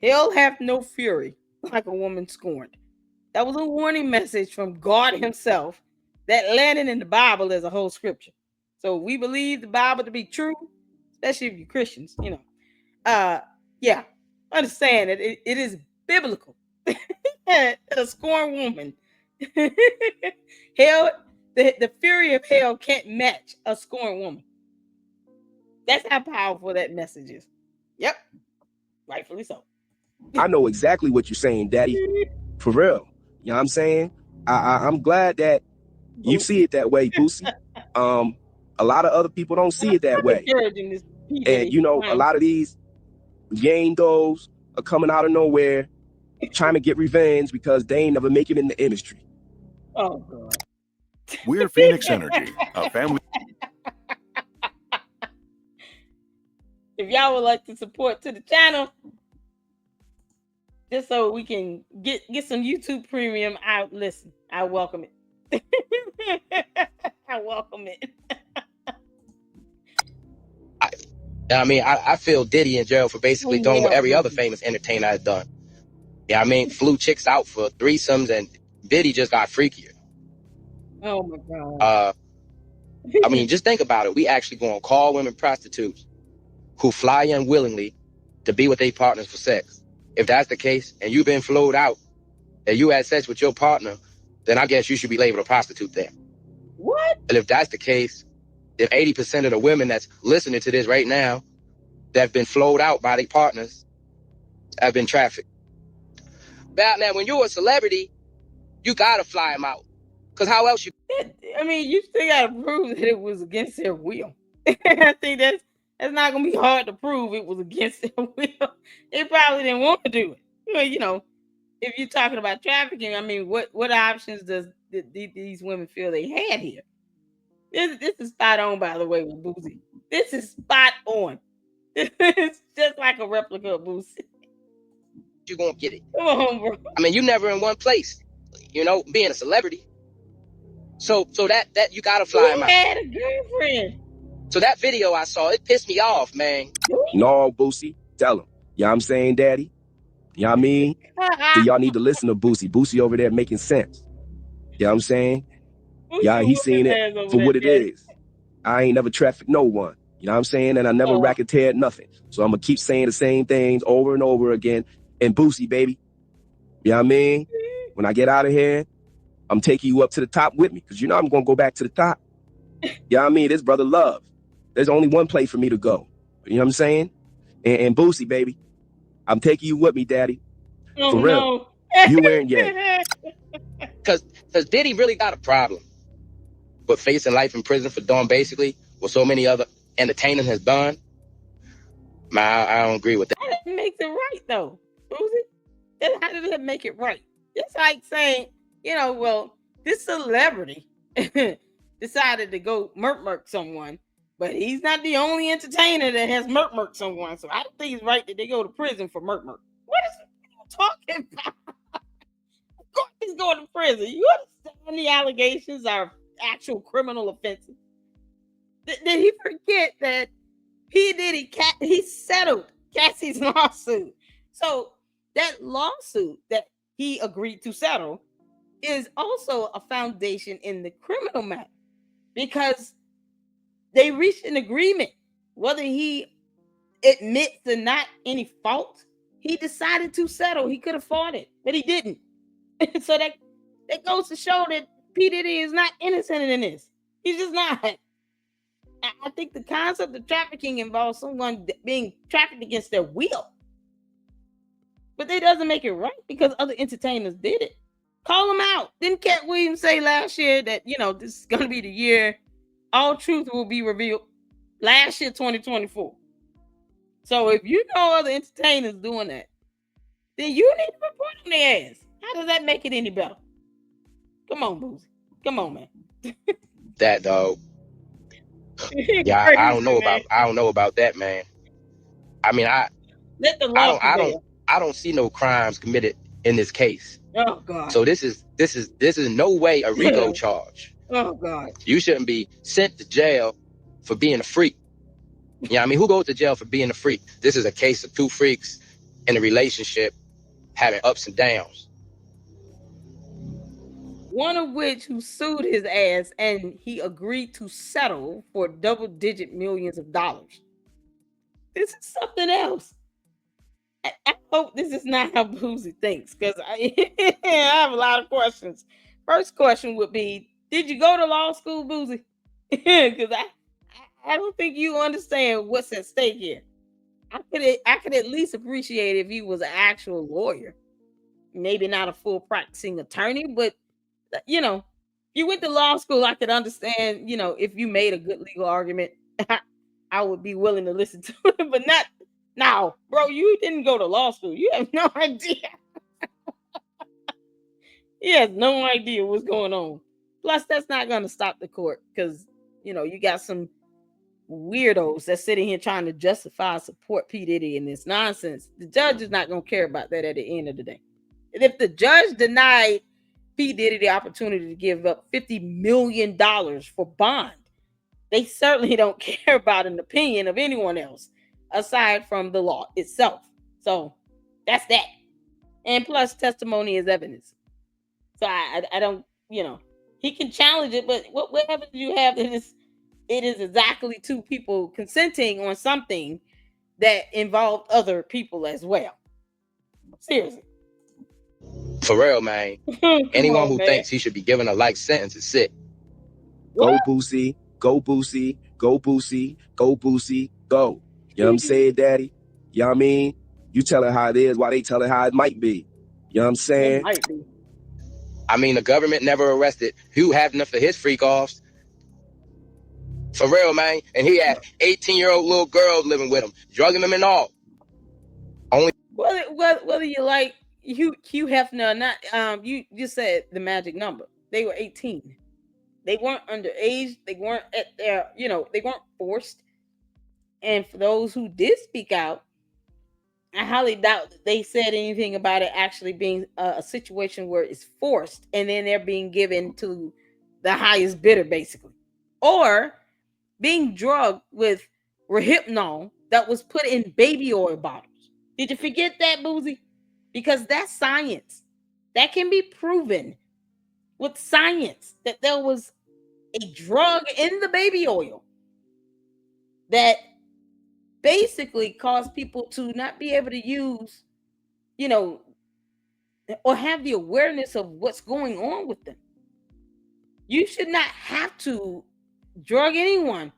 Hell hath no fury like a woman scorned. That was a warning message from God himself that landed in the Bible as a whole scripture. So we believe the Bible to be true, especially if you're Christians, you know. Yeah, understand that it is biblical. A scorned woman. Hell, the fury of hell can't match a scorned woman. That's how powerful that message is. Yep, rightfully so. I know exactly what you're saying, daddy. For real. You know what I'm saying? I'm glad that you see it that way, Boosie. A lot of other people don't see it that way. And you know, a lot of these yandos are coming out of nowhere trying to get revenge because they ain't never make it in the industry. Oh God. We're Phoenix Energy, a family. If y'all would like to support to the channel, just so we can get some YouTube premium, I welcome it. I welcome it. I feel Diddy in jail for basically doing what every other famous entertainer has done. Yeah, I mean, flew chicks out for threesomes, and Diddy just got freakier. Oh my God. I mean, just think about it. We actually gonna call women prostitutes who fly unwillingly to be with their partners for sex. If that's the case, and you've been flowed out, and you had sex with your partner, then I guess you should be labeled a prostitute there. What? And if that's the case, then 80% of the women that's listening to this right now that have been flowed out by their partners have been trafficked. Now, when you're a celebrity, you gotta fly them out. Because how else you... I mean, you still gotta prove that it was against their will. I think that's not gonna be hard to prove it was against their will. They probably didn't want to do it. Well, you know, if you're talking about trafficking, I mean, what options does these women feel they had here? This is spot on, by the way, with Boosie. This is spot on. It's just like a replica of Boosie. You gonna get it. Come on, bro. I mean, you never in one place, you know, being a celebrity. So that you gotta fly him out. He had a girlfriend. So that video I saw, it pissed me off, man. No, Boosie, tell him. You know what I'm saying, daddy? You know what I mean? So y'all need to listen to Boosie. Boosie over there making sense. You know what I'm saying? Yeah, he's seen it for what it is. I ain't never trafficked no one. You know what I'm saying? And I never racketeered nothing. So I'm going to keep saying the same things over and over again. And Boosie, baby, you know what I mean? When I get out of here, I'm taking you up to the top with me because you know I'm going to go back to the top. You know what I mean? This brother love. There's only one place for me to go. You know what I'm saying? And Boosie, baby, I'm taking you with me, daddy. For real. No. You wearing yay. Because Diddy really got a problem. but facing life in prison for doing basically what so many other entertainers has done, man, I don't agree with that. That makes it right though, Uzi. How did that make it right? It's like saying, well, this celebrity decided to go murk someone, but he's not the only entertainer that has murk someone. So I don't think it's right that they go to prison for murk. What is you talking about? Of course he's going to prison. You understand the allegations are actual criminal offenses? Did he forget that P. Diddy, he settled Cassie's lawsuit? So that lawsuit that he agreed to settle is also a foundation in the criminal matter, because they reached an agreement. Whether he admits to not any fault, he decided to settle. He could have fought it, but he didn't. So that goes to show that P. Diddy is not innocent in this. He's just not. I think the concept of trafficking involves someone being trafficked against their will. But that doesn't make it right because other entertainers did it. Call them out. Didn't Cat Williams say last year that, this is going to be the year all truth will be revealed? Last year, 2024. So if you know other entertainers doing that, then you need to report on their ass. How does that make it any better? Come on, Boozy. Come on, man. That dog. Yeah, I don't know about that, man. I mean, let the law I don't see no crimes committed in this case. Oh God. So this is no way a RICO charge. Oh God. You shouldn't be sent to jail for being a freak. Yeah, I mean, who goes to jail for being a freak? This is a case of two freaks in a relationship having ups and downs. One of which who sued his ass, and he agreed to settle for double-digit millions of dollars. This is something else. I hope this is not how Boozy thinks, because I have a lot of questions. First question would be, did you go to law school, Boozy? Because I don't think you understand what's at stake here. I could at least appreciate if he was an actual lawyer. Maybe not a full practicing attorney, but you went to law school, I could understand, if you made a good legal argument, I would be willing to listen to it, but not now, bro. You didn't go to law school. You have no idea. He has no idea what's going on. Plus, that's not going to stop the court because, you got some weirdos that's sitting here trying to justify support P. Diddy in this nonsense. The judge is not going to care about that at the end of the day. And if the judge denied P. Diddy the opportunity to give up $50 million for bond, they certainly don't care about an opinion of anyone else aside from the law itself. So that's that. And plus, testimony is evidence. So I don't, he can challenge it, but what evidence do you have that it is exactly two people consenting on something that involved other people as well? Seriously. For real, man. Anyone who thinks he should be given a life sentence is sick. Go Boosie, go Boosie, go Boosie, go Boosie, go. You know what I'm saying, Daddy? You know what I mean? You tell it how it is, while they tell it how it might be. You know what I'm saying? It might be. I mean, the government never arrested Hugh Hefner for his freak-offs. For real, man. And he had 18-year-old little girls living with him, drugging them and all. Only whether you like Hugh Hefner or not, you just said the magic number. They were 18. They weren't underage. They weren't at their, they weren't forced. And for those who did speak out, I highly doubt that they said anything about it actually being a situation where it's forced and then they're being given to the highest bidder, basically. Or being drugged with Rohypnol that was put in baby oil bottles. Did you forget that, Boozy? Because that's science. That can be proven with science that there was a drug in the baby oil that basically caused people to not be able to use, or have the awareness of what's going on with them. You should not have to drug anyone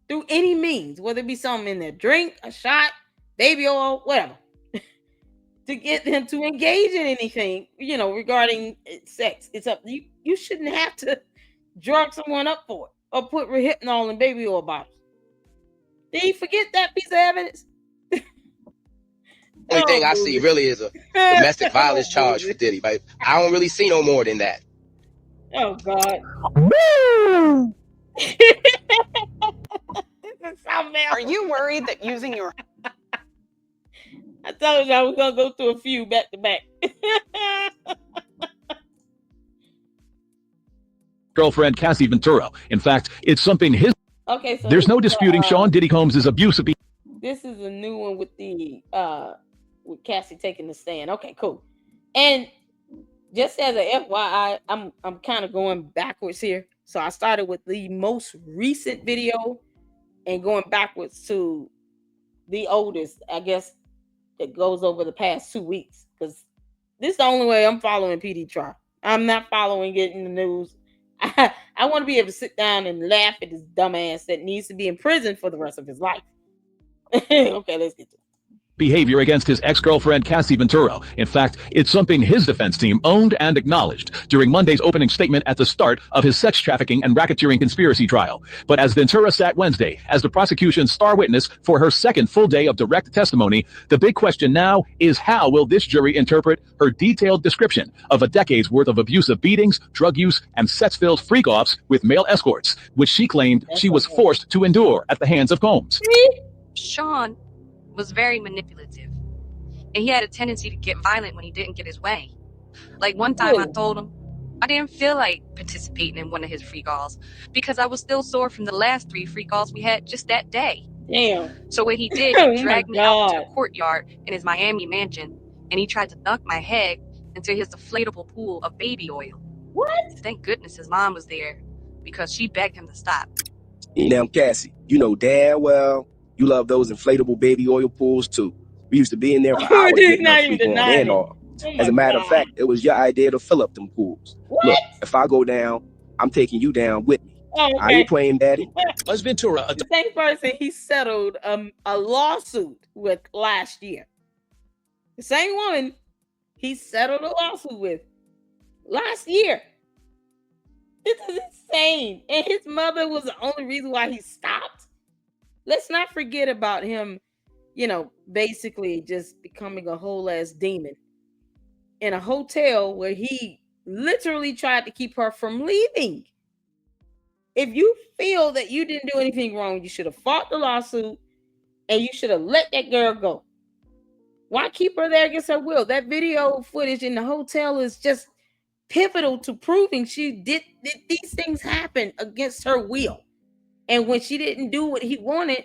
through any means, whether it be something in their drink, a shot, baby oil, whatever, to get them to engage in anything, regarding sex. It's up. You shouldn't have to drug someone up for it or put Rehypnol in baby oil bottles. Did he forget that piece of evidence? Only thing I see really is a domestic violence charge for Diddy. But I don't really see no more than that. Oh God. Are you worried that using your... I told you I was gonna go through a few back to back. Girlfriend Cassie Ventura. In fact, it's something his. Okay, so there's no disputing Sean Diddy Combs' abuse of. This is a new one with the with Cassie taking the stand. Okay, cool. And just as a FYI, I'm kind of going backwards here. So I started with the most recent video and going backwards to the oldest, I guess, that goes over the past 2 weeks. Because this is the only way I'm following PD trial. I'm not following it in the news. I want to be able to sit down and laugh at this dumbass that needs to be in prison for the rest of his life. Okay, let's get to it. Behavior against his ex-girlfriend Cassie Ventura. In fact, it's something his defense team owned and acknowledged during Monday's opening statement at the start of his sex trafficking and racketeering conspiracy trial. But as Ventura sat Wednesday as the prosecution's star witness for her second full day of direct testimony, the big question now is how will this jury interpret her detailed description of a decade's worth of abusive beatings, drug use, and sex-filled freak-offs with male escorts, which she claimed she was forced to endure at the hands of Combs. Sean was very manipulative, and he had a tendency to get violent when he didn't get his way. Like one time I told him I didn't feel like participating in one of his free calls because I was still sore from the last 3 free calls we had just that day. Damn. So what he did, he dragged me out to the courtyard in his Miami mansion, and he tried to dunk my head into his deflatable pool of baby oil. What? Thank goodness his mom was there because she begged him to stop. Now, Cassie, you know damn well you love those inflatable baby oil pools too. We used to be in there for hours getting our freak on and off. As a matter of fact, it was your idea to fill up them pools. What? Look, if I go down, I'm taking you down with me. Oh, okay. I ain't playing daddy. Was Ventura the same person he settled a lawsuit with last year? The same woman he settled a lawsuit with last year. This is insane. And his mother was the only reason why he stopped. Let's not forget about him, you know, basically just becoming a whole ass demon in a hotel where he literally tried to keep her from leaving. If you feel that you didn't do anything wrong, you should have fought the lawsuit and you should have let that girl go. Why keep her there against her will? That video footage in the hotel is just pivotal to proving she did these things happen against her will. And when she didn't do what he wanted,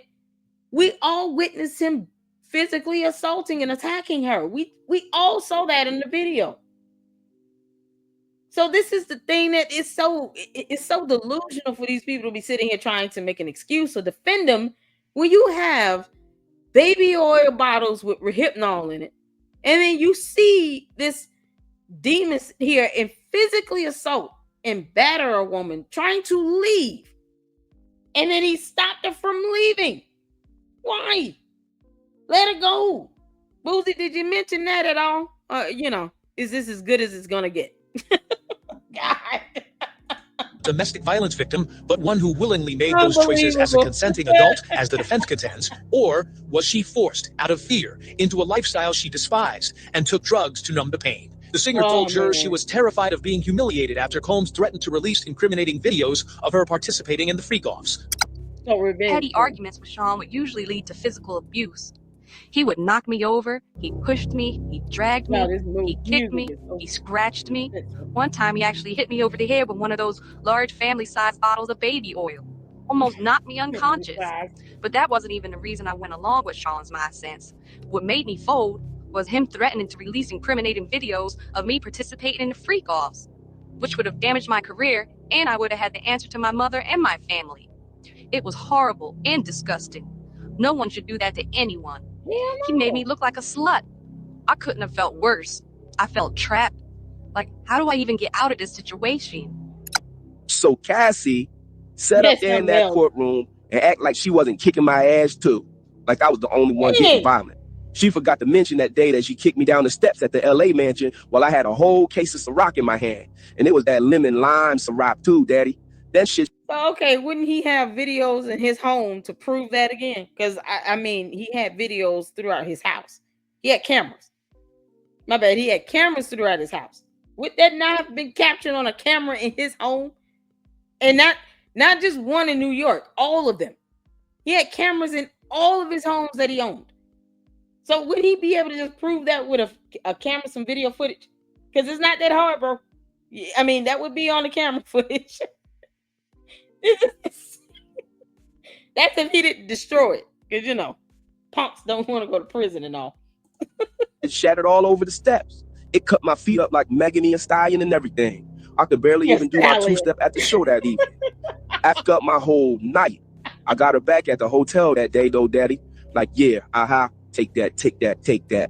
we all witnessed him physically assaulting and attacking her. We all saw that in the video. So this is the thing that is so delusional for these people to be sitting here trying to make an excuse or defend them when you have baby oil bottles with Rehypnol in it, and then you see this demon here and physically assault and batter a woman trying to leave. And then he stopped her from leaving. Why? Let her go. Boozy, did you mention that at all? You know, is this as good as it's going to get? God. Domestic violence victim, but one who willingly made those choices as a consenting adult, as the defense contends? Or was she forced out of fear into a lifestyle she despised and took drugs to numb the pain? The singer told jurors she was terrified of being humiliated after Combs threatened to release incriminating videos of her participating in the freak-offs. Petty arguments with Sean would usually lead to physical abuse. He would knock me over, he pushed me, he dragged me, he kicked me, he scratched me. One time he actually hit me over the head with one of those large family-sized bottles of baby oil. Almost knocked me unconscious. But that wasn't even the reason I went along with Sean's nonsense. What made me fold was him threatening to release incriminating videos of me participating in the freak-offs, which would have damaged my career, and I would have had to answer to my mother and my family. It was horrible and disgusting. No one should do that to anyone. He made me look like a slut. I couldn't have felt worse. I felt trapped. Like, how do I even get out of this situation? So Cassie sat up there in that courtroom and act like she wasn't kicking my ass too. Like I was the only one getting violent. She forgot to mention that day that she kicked me down the steps at the LA mansion while I had a whole case of Ciroc in my hand. And it was that lemon lime Ciroc too, Daddy. That shit. So, okay, wouldn't he have videos in his home to prove that again? Because I mean, he had videos throughout his house. He had cameras. My bad. He had cameras throughout his house. Would that not have been captured on a camera in his home? And not just one in New York, all of them. He had cameras in all of his homes that he owned. So would he be able to just prove that with a camera, some video footage? Because it's not that hard, bro. I mean, that would be on the camera footage. That's if he didn't destroy it. Because, you know, punks don't want to go to prison and all. It shattered all over the steps. It cut my feet up like Megan Thee Stallion and everything. I could barely even do my two-step at the show that evening. I effed up my whole night. I got her back at the hotel that day, though, Daddy. Like, yeah, take that, take that, take that.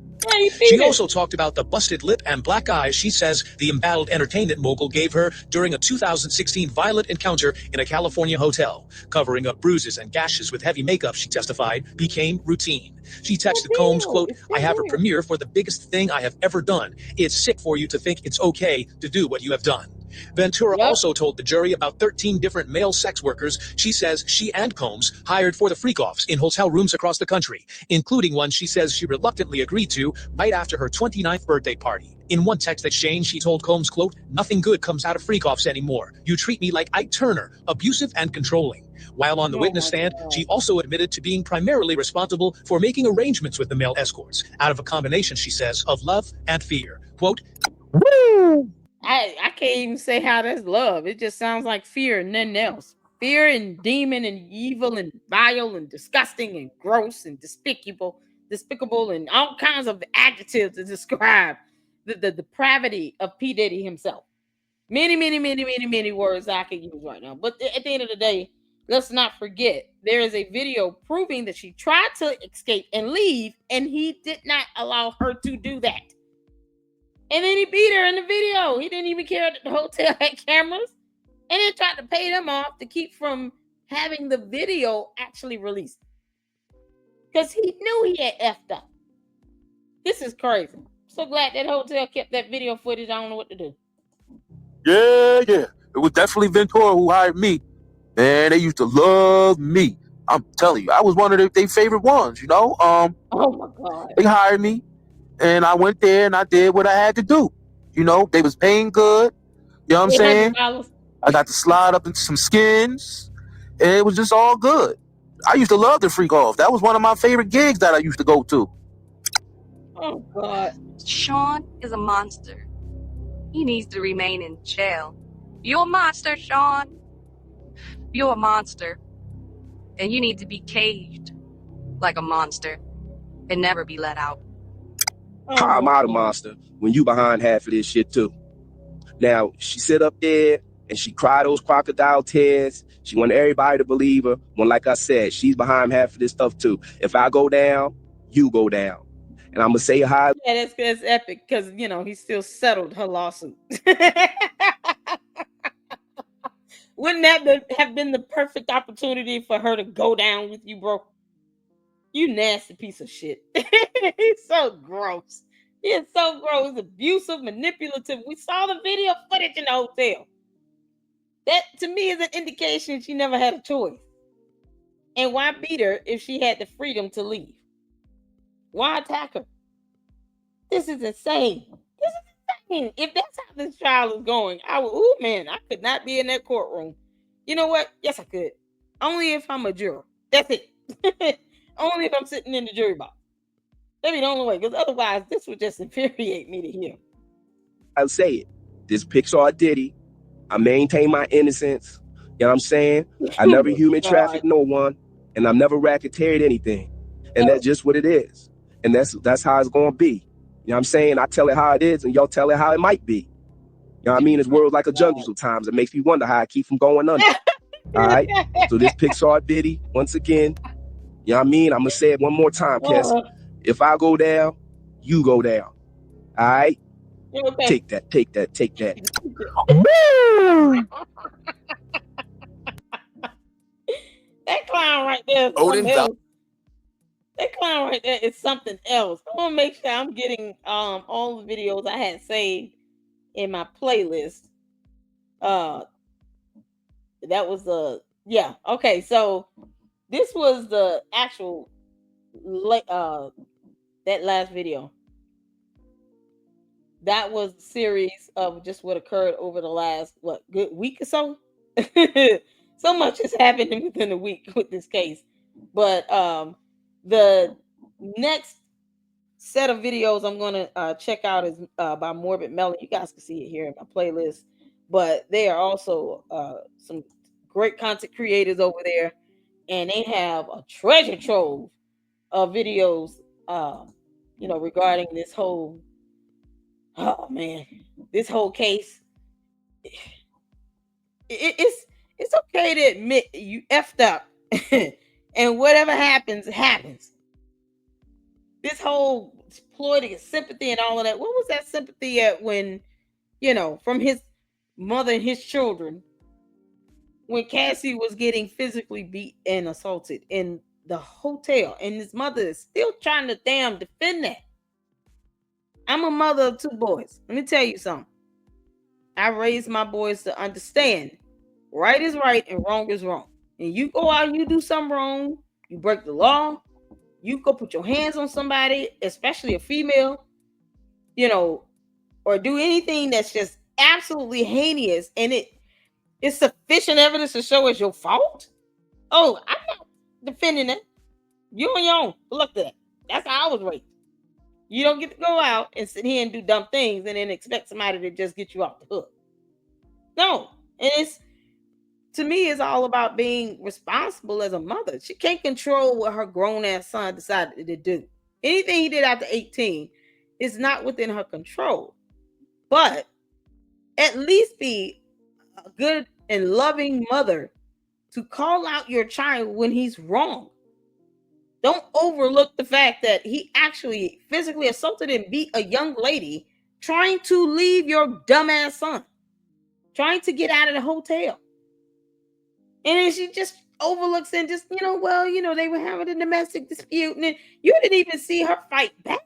She also talked about the busted lip and black eyes she says the embattled entertainment mogul gave her during a 2016 violent encounter in a California hotel. Covering up bruises and gashes with heavy makeup, she testified, became routine. She texted Combs, quote, I have a premiere for the biggest thing I have ever done. It's sick for you to think it's okay to do what you have done. Ventura also told the jury about 13 different male sex workers she says she and Combs hired for the freak-offs in hotel rooms across the country, including one she says she reluctantly agreed to right after her 29th birthday party. In one text exchange, she told Combs, quote, nothing good comes out of freak-offs anymore. You treat me like Ike Turner, abusive and controlling. While on the witness stand, she also admitted to being primarily responsible for making arrangements with the male escorts out of a combination, she says, of love and fear. Quote, Woo! I can't even say how that's love. It just sounds like fear and nothing else. Fear and demon and evil and vile and disgusting and gross and despicable and all kinds of adjectives to describe the depravity of P. Diddy himself. Many words I could use right now. But at the end of the day, let's not forget there is a video proving that she tried to escape and leave, and he did not allow her to do that. And then he beat her in the video. He didn't even care that the hotel had cameras. And then tried to pay them off to keep from having the video actually released. Because he knew he had effed up. This is crazy. So glad that hotel kept that video footage. I don't know what to do. Yeah. It was definitely Ventura who hired me. Man, they used to love me. I'm telling you, I was one of their favorite ones, you know? Oh my God. They hired me. And I went there and I did what I had to do. You know, they was paying good. You know what I'm saying? $800. I got to slide up into some skins. And it was just all good. I used to love the freak off. That was one of my favorite gigs that I used to go to. Oh, God. Sean is a monster. He needs to remain in jail. You're a monster, Sean. You're a monster. And you need to be caged like a monster and never be let out. How am I the monster when you behind half of this shit too? Now, she sit up there and she cried those crocodile tears. She wanted everybody to believe her. When, like I said, she's behind half of this stuff too. If I go down, you go down. And I'm going to say hi. Yeah, that's epic because, you know, he still settled her lawsuit. Wouldn't that have been the perfect opportunity for her to go down with you, bro? You nasty piece of shit. He's so gross. He is so gross, abusive, manipulative. We saw the video footage in the hotel. That, to me, is an indication she never had a choice. And why beat her if she had the freedom to leave? Why attack her? This is insane. This is insane. If that's how this trial is going, I could not be in that courtroom. You know what? Yes, I could. Only if I'm a juror. That's it. Only if I'm sitting in the jury box. That'd be the only way, because otherwise this would just infuriate me to hear. I'll say it. This Pixar Diddy. I maintain my innocence. You know what I'm saying? I never human trafficked no one, and I've never racketeered anything. And that's just what it is. And that's how it's gonna be. You know what I'm saying? I tell it how it is, and y'all tell it how it might be. You know what I mean? This world's like a jungle sometimes. It makes me wonder how I keep from going under. All right? So this Pixar Diddy, once again, you know what I mean? I'm gonna say it one more time, Kes. If I go down, you go down. All right? Okay. Take that. That clown right there is something else. That clown right there is something else. I want to make sure I'm getting all the videos I had saved in my playlist. That was the okay. So this was the actual that last video. That was a series of just what occurred over the last good week or so. So much has happened within a week with this case. But the next set of videos I'm gonna check out is by Morbid Melon. You guys can see it here in my playlist. But they are also some great content creators over there, and they have a treasure trove of videos, regarding this whole this whole case. It's okay to admit you effed up, and whatever happens, happens. This whole ploy to get sympathy and all of that. What was that sympathy at when, from his mother and his children, when Cassie was getting physically beat and assaulted in the hotel, and his mother is still trying to defend that. I'm a mother of 2 boys. Let me tell you something. I raised my boys to understand right is right and wrong is wrong. And you go out and you do something wrong, you break the law, you go put your hands on somebody, especially a female, or do anything that's just absolutely heinous, and it's sufficient evidence to show it's your fault. Oh, I'm not defending it. You on your own. Look at that. That's how I was raised. You don't get to go out and sit here and do dumb things and then expect somebody to just get you off the hook. No. And to me, it's all about being responsible as a mother. She can't control what her grown-ass son decided to do. Anything he did after 18 is not within her control. But at least be a good and loving mother to call out your child when he's wrong. Don't overlook the fact that he actually physically assaulted and beat a young lady trying to leave your dumbass son, trying to get out of the hotel. And then she just overlooks and just, they were having a domestic dispute, and then you didn't even see her fight back.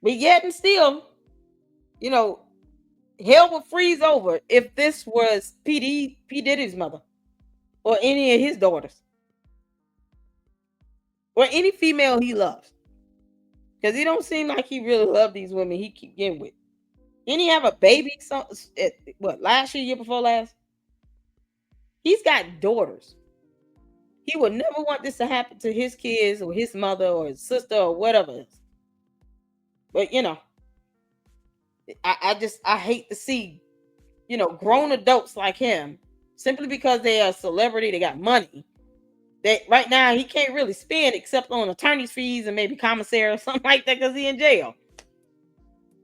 But yet and still, hell would freeze over if this was P. Diddy's mother or any of his daughters or any female he loves. Because he don't seem like he really loved these women he keep getting with. Didn't he have a baby last year before last? He's got daughters. He would never want this to happen to his kids or his mother or his sister or whatever. But I hate to see, grown adults like him, simply because they are a celebrity, they got money. That right now he can't really spend except on attorney's fees and maybe commissary or something like that because he's in jail.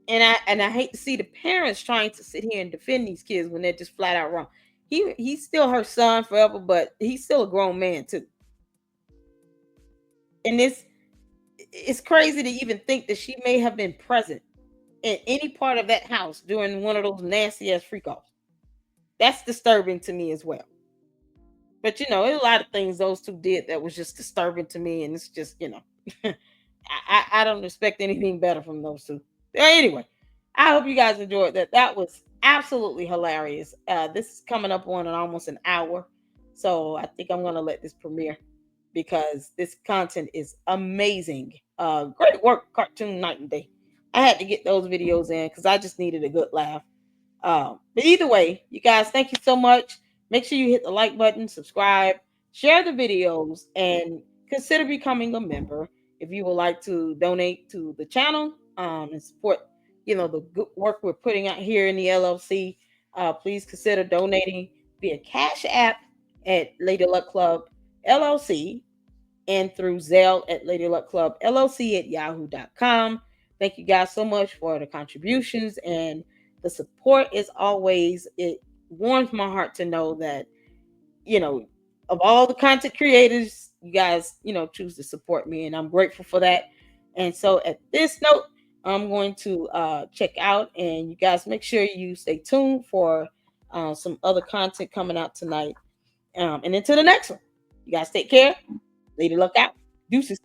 And I hate to see the parents trying to sit here and defend these kids when they're just flat out wrong. He's still her son forever, but he's still a grown man too. And it's crazy to even think that she may have been present in any part of that house during one of those nasty ass freak offs. That's disturbing to me as well. But there's a lot of things those two did that was just disturbing to me, and it's just I don't expect anything better from those two. Anyway, I hope you guys enjoyed that. That was absolutely hilarious. This is coming up on almost an hour, so I think I'm gonna let this premiere because this content is amazing. Great work, Cartoon Night and Day. I had to get those videos in because I just needed a good laugh. But either way, you guys, thank you so much. Make sure you hit the like button, subscribe, share the videos, and consider becoming a member if you would like to donate to the channel and support, the good work we're putting out here in the LLC. Please consider donating via Cash App at LadyLuckClubLLC and through Zelle at LadyLuckClubLLC at yahoo.com. Thank you guys so much for the contributions and the support. As always, it warms my heart to know that, of all the content creators, you guys, choose to support me, and I'm grateful for that. And so at this note, I'm going to check out, and you guys make sure you stay tuned for some other content coming out tonight. And into the next one. You guys take care. Lady Luck out. Deuces.